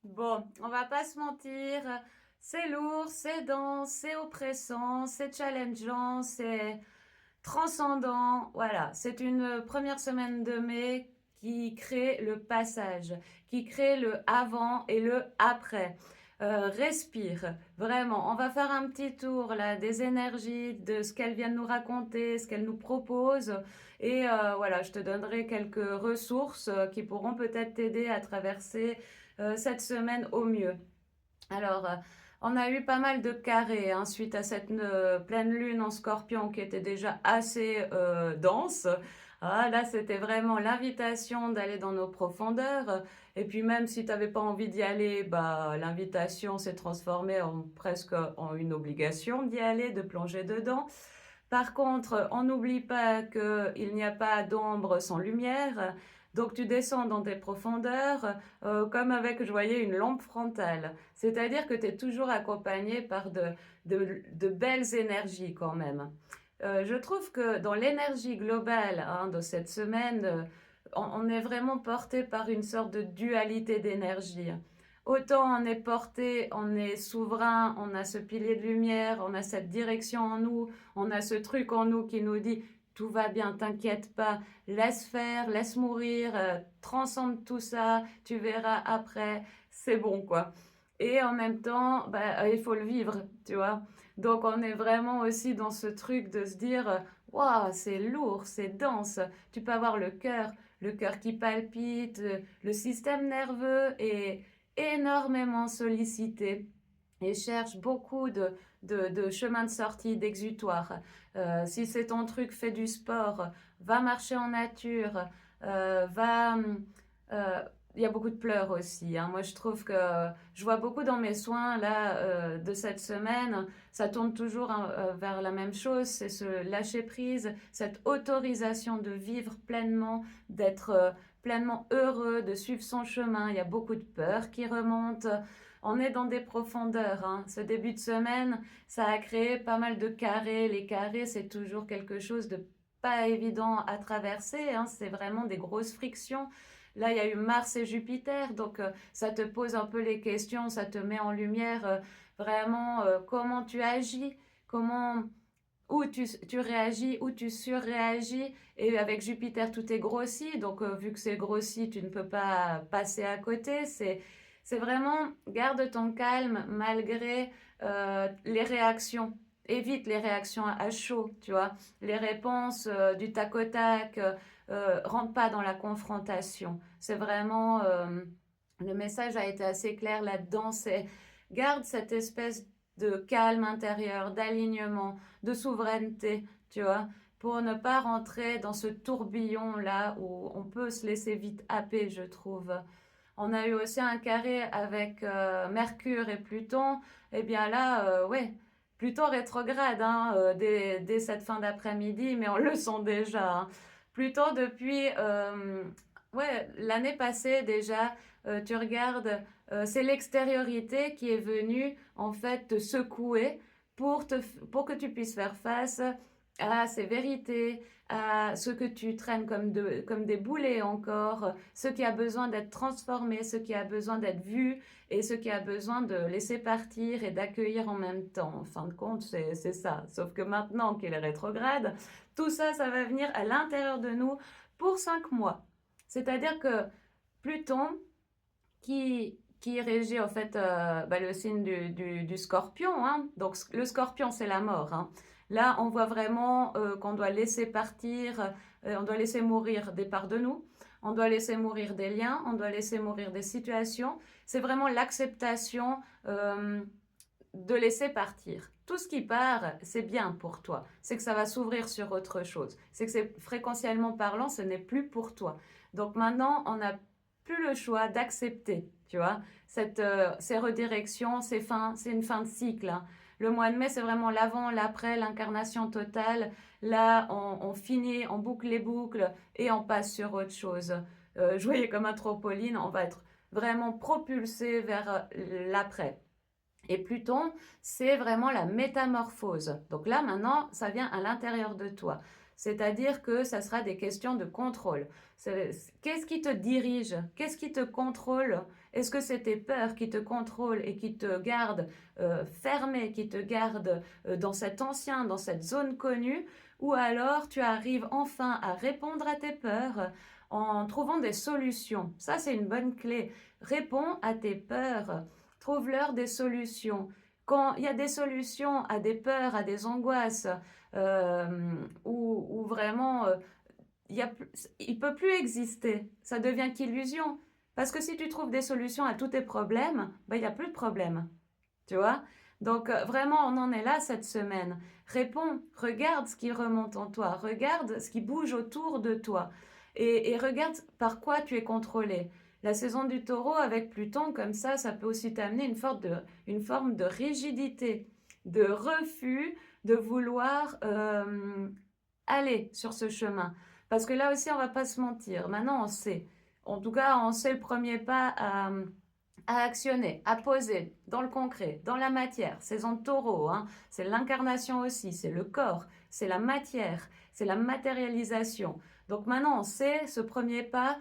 Bon, on va pas se mentir, c'est lourd, c'est dense, c'est oppressant, c'est challengeant, c'est transcendant. Voilà, c'est une première semaine de mai qui crée le passage, qui crée le avant et le après. Respire, vraiment. On va faire un petit tour là des énergies, de ce qu'elle vient de nous raconter, ce qu'elle nous propose. Et voilà, je te donnerai quelques ressources qui pourront peut-être t'aider à traverser cette semaine au mieux. Alors, on a eu pas mal de carrés hein, suite à cette pleine lune en scorpion qui était déjà assez dense. Ah, là, c'était vraiment l'invitation d'aller dans nos profondeurs. Et puis même si tu n'avais pas envie d'y aller, bah, l'invitation s'est transformée en presque en une obligation d'y aller, de plonger dedans. Par contre, on n'oublie pas qu'il n'y a pas d'ombre sans lumière. Donc tu descends dans tes profondeurs comme avec, je voyais, une lampe frontale. C'est-à-dire que tu es toujours accompagné par de belles énergies quand même. Je trouve que dans l'énergie globale hein, de cette semaine, on est vraiment porté par une sorte de dualité d'énergie. Autant on est porté, on est souverain, on a ce pilier de lumière, on a cette direction en nous, on a ce truc en nous qui nous dit tout va bien, t'inquiète pas, laisse faire, laisse mourir, transcende tout ça, tu verras après, c'est bon quoi. Et en même temps, bah, il faut le vivre, tu vois. Donc on est vraiment aussi dans ce truc de se dire, waouh, c'est lourd, c'est dense. Tu peux avoir le cœur qui palpite, le système nerveux est énormément sollicité et cherche beaucoup de chemins de sortie, d'exutoire. Si c'est ton truc, fais du sport, va marcher en nature, va... euh, il y a beaucoup de pleurs aussi. Hein. Moi, je trouve que je vois beaucoup dans mes soins là de cette semaine, ça tourne toujours hein, vers la même chose, c'est ce lâcher prise, cette autorisation de vivre pleinement, d'être pleinement heureux, de suivre son chemin. Il y a beaucoup de peur qui remonte. On est dans des profondeurs. Hein. Ce début de semaine, ça a créé pas mal de carrés. Les carrés, c'est toujours quelque chose de pas évident à traverser. Hein. C'est vraiment des grosses frictions. Là, il y a eu Mars et Jupiter, donc ça te pose un peu les questions, ça te met en lumière vraiment comment tu agis, comment où tu réagis, où tu surréagis. Et avec Jupiter, tout est grossi. Donc, vu que c'est grossi, tu ne peux pas passer à côté. C'est vraiment, garde ton calme malgré les réactions. Évite les réactions à chaud, tu vois. Les réponses du tac au tac. Rentre pas dans la confrontation. C'est vraiment... le message a été assez clair là-dedans. C'est garde cette espèce de calme intérieur, d'alignement, de souveraineté, tu vois, pour ne pas rentrer dans ce tourbillon-là où on peut se laisser vite happer, je trouve. On a eu aussi un carré avec Mercure et Pluton. Eh bien là, ouais, Pluton rétrograde hein, dès cette fin d'après-midi, mais on le sent déjà. Hein. Pluton depuis ouais, l'année passée déjà, tu regardes, c'est l'extériorité qui est venue en fait te secouer pour que tu puisses faire face à ces vérités, à ce que tu traînes comme des boulets encore, ce qui a besoin d'être transformé, ce qui a besoin d'être vu et ce qui a besoin de laisser partir et d'accueillir en même temps. En fin de compte, c'est ça. Sauf que maintenant qu'il est rétrograde, tout ça, ça va venir à l'intérieur de nous pour 5 mois. C'est-à-dire que Pluton, qui régit en fait bah, le signe du scorpion. Hein. Donc le scorpion, c'est la mort. Hein. Là, on voit vraiment qu'on doit laisser partir, on doit laisser mourir des parts de nous, on doit laisser mourir des liens, on doit laisser mourir des situations. C'est vraiment l'acceptation de laisser partir. Tout ce qui part, c'est bien pour toi. C'est que ça va s'ouvrir sur autre chose. C'est que c'est fréquentiellement parlant, ce n'est plus pour toi. Donc maintenant, on n'a plus le choix d'accepter, tu vois, ces redirections, ces fins, c'est une fin de cycle. Hein. Le mois de mai, c'est vraiment l'avant, l'après, l'incarnation totale. Là, on finit, on boucle les boucles et on passe sur autre chose. Je voyais comme un trampoline, on va être vraiment propulsé vers l'après. Et Pluton, c'est vraiment la métamorphose. Donc là, maintenant, ça vient à l'intérieur de toi. C'est-à-dire que ça sera des questions de contrôle. Qu'est-ce qui te dirige? Qu'est-ce qui te contrôle? Est-ce que c'est tes peurs qui te contrôlent et qui te gardent fermé, qui te gardent dans dans cette zone connue, ou alors tu arrives enfin à répondre à tes peurs en trouvant des solutions. Ça, c'est une bonne clé. Réponds à tes peurs, trouve-leur des solutions. Quand il y a des solutions à des peurs, à des angoisses, où vraiment il peut plus exister. Ça devient qu'illusion. Parce que si tu trouves des solutions à tous tes problèmes, ben, il n'y a plus de problème. Tu vois? Donc vraiment, on en est là cette semaine. Réponds, regarde ce qui remonte en toi, regarde ce qui bouge autour de toi et regarde par quoi tu es contrôlé. La saison du taureau avec Pluton, comme ça peut aussi t'amener une forme de rigidité, de refus de vouloir aller sur ce chemin. Parce que là aussi, on va pas se mentir. Maintenant, on sait. En tout cas, on sait le premier pas à actionner, à poser dans le concret, dans la matière. Saison de taureau, hein, c'est l'incarnation aussi, c'est le corps, c'est la matière, c'est la matérialisation. Donc maintenant, on sait ce premier pas,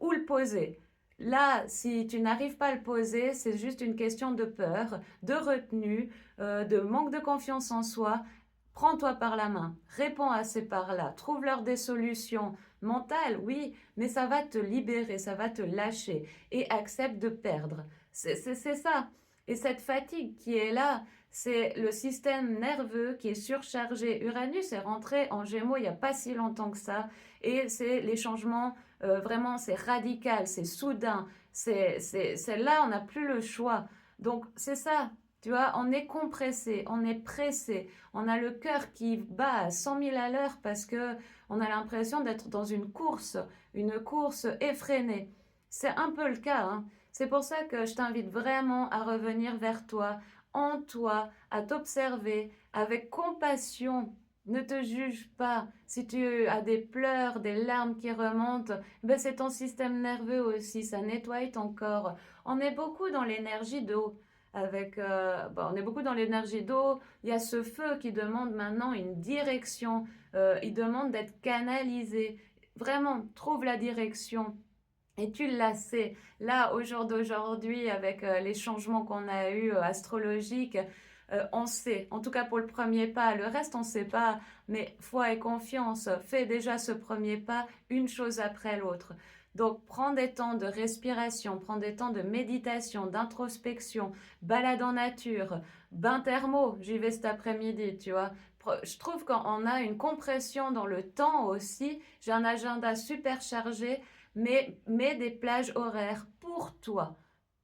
où le poser. Là, si tu n'arrives pas à le poser, c'est juste une question de peur, de retenue, de manque de confiance en soi. Prends-toi par la main, réponds à ces parts-là, trouve-leur des solutions mentales, oui, mais ça va te libérer, ça va te lâcher et accepte de perdre. C'est ça. Et cette fatigue qui est là, c'est le système nerveux qui est surchargé. Uranus est rentré en Gémeaux il n'y a pas si longtemps que ça et c'est les changements, vraiment, c'est radical, c'est soudain, c'est là, on n'a plus le choix. Donc c'est ça. Tu vois, on est compressé, on est pressé, on a le cœur qui bat à 100 000 à l'heure parce que on a l'impression d'être dans une course effrénée. C'est un peu le cas, hein. C'est pour ça que je t'invite vraiment à revenir vers toi, en toi, à t'observer avec compassion. Ne te juge pas. Si tu as des pleurs, des larmes qui remontent, ben c'est ton système nerveux aussi, ça nettoie ton corps. On est beaucoup dans l'énergie d'eau. On est beaucoup dans l'énergie d'eau. Il y a ce feu qui demande maintenant une direction. Il demande d'être canalisé. Vraiment, trouve la direction. Et tu l'as, c'est là, au jour d'aujourd'hui, avec les changements qu'on a eus astrologiques, on sait, en tout cas pour le premier pas, le reste on ne sait pas, mais foi et confiance, fais déjà ce premier pas, une chose après l'autre. Donc prends des temps de respiration, prends des temps de méditation, d'introspection, balade en nature, bain thermo, j'y vais cet après-midi, tu vois. Je trouve qu'on a une compression dans le temps aussi, j'ai un agenda super chargé, mais mets des plages horaires pour toi.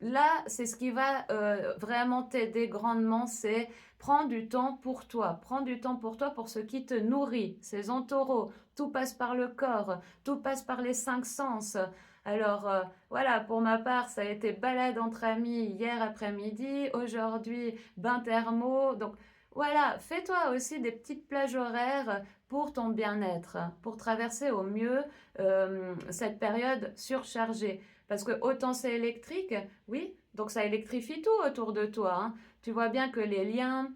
Là, c'est ce qui va vraiment t'aider grandement, c'est prends du temps pour toi. Prends du temps pour toi pour ce qui te nourrit. Saison taureau, tout passe par le corps, tout passe par les cinq sens. Alors voilà, pour ma part, ça a été balade entre amis hier après-midi, aujourd'hui bain thermo. Donc voilà, fais-toi aussi des petites plages horaires pour ton bien-être, pour traverser au mieux cette période surchargée. Parce que autant c'est électrique, oui, donc ça électrifie tout autour de toi, hein. Tu vois bien que les liens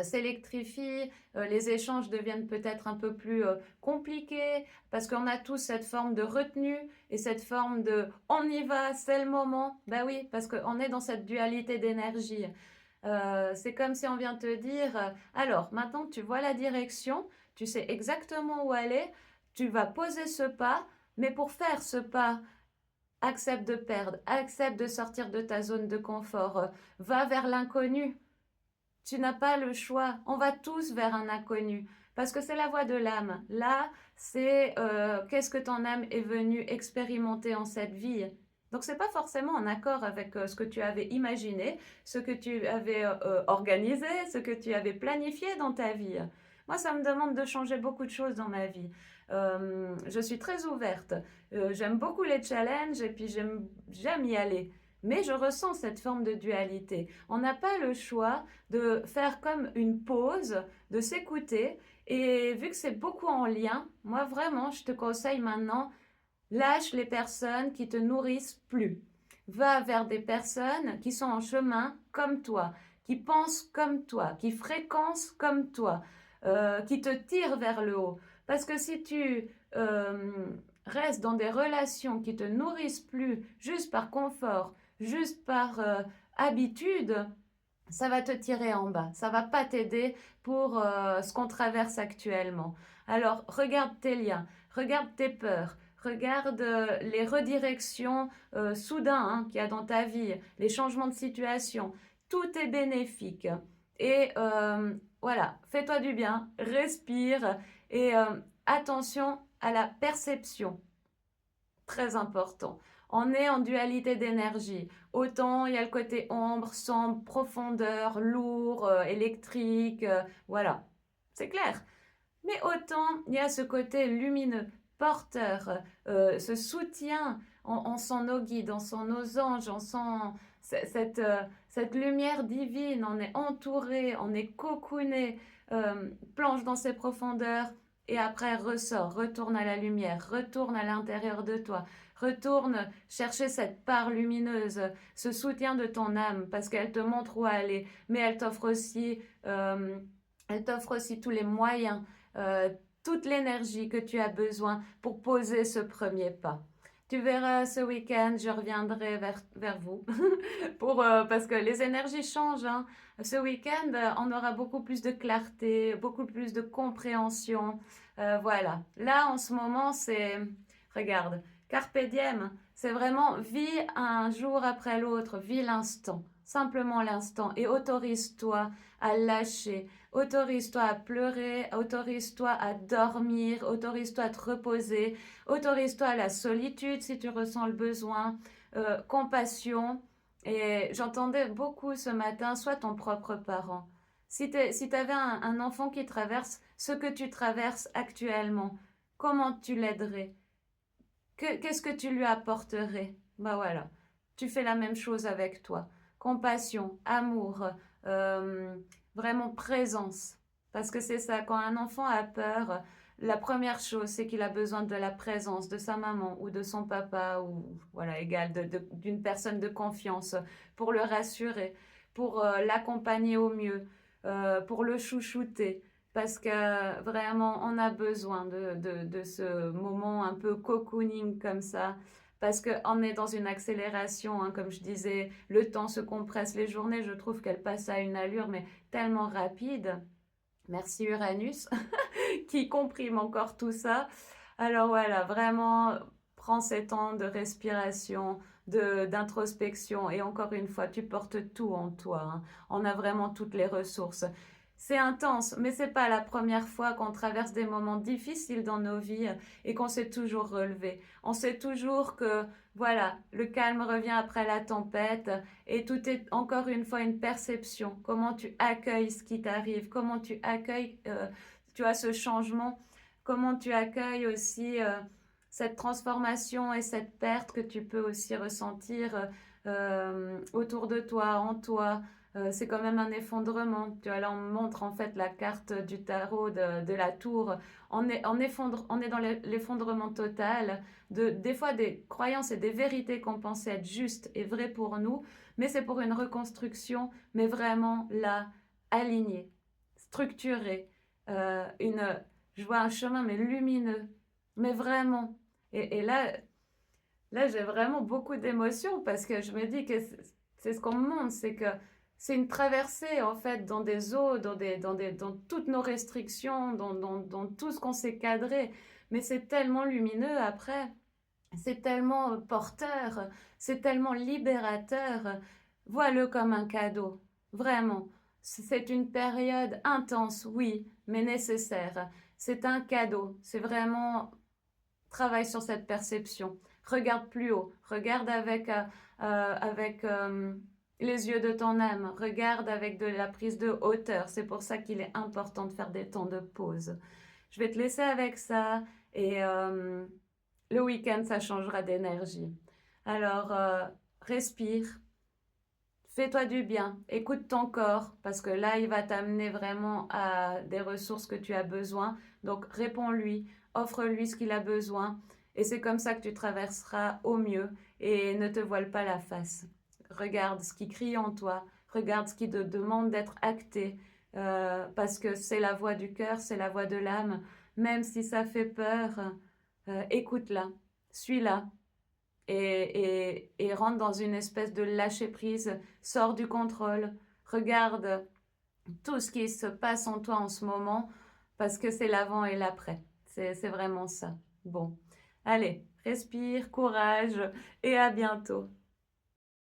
s'électrifient, les échanges deviennent peut-être un peu plus compliqués, parce qu'on a tous cette forme de retenue et cette forme de on y va, c'est le moment. Ben oui, parce qu'on est dans cette dualité d'énergie. C'est comme si on vient te dire, alors maintenant que tu vois la direction, tu sais exactement où aller, tu vas poser ce pas, mais pour faire ce pas, accepte de perdre, accepte de sortir de ta zone de confort, va vers l'inconnu. Tu n'as pas le choix. On va tous vers un inconnu parce que c'est la voie de l'âme. Là, c'est qu'est-ce que ton âme est venue expérimenter en cette vie. Donc c'est pas forcément en accord avec ce que tu avais imaginé, ce que tu avais organisé, ce que tu avais planifié dans ta vie. Moi, ça me demande de changer beaucoup de choses dans ma vie. Je suis très ouverte. J'aime beaucoup les challenges et puis j'aime y aller. Mais je ressens cette forme de dualité. On n'a pas le choix de faire comme une pause, de s'écouter. Et vu que c'est beaucoup en lien, moi vraiment, je te conseille maintenant, lâche les personnes qui te nourrissent plus. Va vers des personnes qui sont en chemin comme toi, qui pensent comme toi, qui fréquencent comme toi, qui te tirent vers le haut. Parce que si tu reste dans des relations qui te nourrissent plus juste par confort, juste par habitude, ça va te tirer en bas. Ça va pas t'aider pour ce qu'on traverse actuellement. Alors, regarde tes liens, regarde tes peurs, regarde les redirections soudains qu'il y a dans ta vie, les changements de situation. Tout est bénéfique. Et voilà, fais-toi du bien, respire et attention à la perception. Très important. On est en dualité d'énergie. Autant il y a le côté ombre, sombre, profondeur, lourd, électrique, voilà, c'est clair. Mais autant il y a ce côté lumineux, porteur, ce soutien. On sent nos guides, on sent nos anges, on sent cette lumière divine. On est entouré, on est cocooné, plonge dans ses profondeurs et après ressort, retourne à la lumière, retourne à l'intérieur de toi. Retourne chercher cette part lumineuse, ce soutien de ton âme, parce qu'elle te montre où aller, mais elle t'offre aussi tous les moyens, toute l'énergie que tu as besoin pour poser ce premier pas. Tu verras ce week-end, je reviendrai vers vous parce que les énergies changent. Hein. Ce week-end, on aura beaucoup plus de clarté, beaucoup plus de compréhension. Voilà. Là, en ce moment, regarde, Carpe diem, c'est vraiment vis un jour après l'autre, vis l'instant, simplement l'instant et autorise-toi à lâcher, autorise-toi à pleurer, autorise-toi à dormir, autorise-toi à te reposer, autorise-toi à la solitude si tu ressens le besoin, compassion. Et j'entendais beaucoup ce matin, sois ton propre parent. Si tu avais un enfant qui traverse ce que tu traverses actuellement, comment tu l'aiderais? Qu'est-ce que tu lui apporterais? Ben voilà, tu fais la même chose avec toi. Compassion, amour, vraiment présence. Parce que c'est ça, quand un enfant a peur, la première chose, c'est qu'il a besoin de la présence de sa maman ou de son papa ou voilà, égal, d'une personne de confiance pour le rassurer, pour l'accompagner au mieux, pour le chouchouter parce que vraiment, on a besoin de ce moment un peu cocooning comme ça, parce qu'on est dans une accélération, hein, comme je disais, le temps se compresse, les journées, je trouve qu'elles passent à une allure, mais tellement rapide. Merci Uranus, qui comprime encore tout ça. Alors voilà, vraiment, prends ces temps de respiration, d'introspection, et encore une fois, tu portes tout en toi. Hein. On a vraiment toutes les ressources. C'est intense, mais c'est pas la première fois qu'on traverse des moments difficiles dans nos vies et qu'on s'est toujours relevé. On sait toujours que, voilà, le calme revient après la tempête et tout est encore une fois une perception. Comment tu accueilles ce qui t'arrive, comment tu accueilles, tu as ce changement, comment tu accueilles aussi cette transformation et cette perte que tu peux aussi ressentir autour de toi, en toi. C'est quand même un effondrement. Tu vois, là, on montre en fait la carte du tarot de la tour. On est dans l'effondrement total des fois des croyances et des vérités qu'on pensait être justes et vraies pour nous, mais c'est pour une reconstruction, mais vraiment là, alignée, structurée, je vois un chemin mais lumineux, mais vraiment. Et là, j'ai vraiment beaucoup d'émotions parce que je me dis que c'est ce qu'on me montre, c'est que c'est une traversée en fait dans des eaux, dans toutes nos restrictions, dans tout ce qu'on s'est cadré. Mais c'est tellement lumineux après, c'est tellement porteur, c'est tellement libérateur. Vois-le comme un cadeau, vraiment. C'est une période intense, oui, mais nécessaire. C'est un cadeau, c'est vraiment travaille sur cette perception. Regarde plus haut, regarde avec les yeux de ton âme, regarde avec de la prise de hauteur. C'est pour ça qu'il est important de faire des temps de pause. Je vais te laisser avec ça et le week-end, ça changera d'énergie. Alors, respire, fais-toi du bien, écoute ton corps parce que là, il va t'amener vraiment à des ressources que tu as besoin. Donc, réponds-lui, offre-lui ce qu'il a besoin et c'est comme ça que tu traverseras au mieux et ne te voile pas la face. Regarde ce qui crie en toi, regarde ce qui te demande d'être acté parce que c'est la voix du cœur, c'est la voix de l'âme. Même si ça fait peur, écoute-la, suis-la et rentre dans une espèce de lâcher-prise, sors du contrôle, regarde tout ce qui se passe en toi en ce moment parce que c'est l'avant et l'après. C'est vraiment ça. Bon, allez, respire, courage et à bientôt.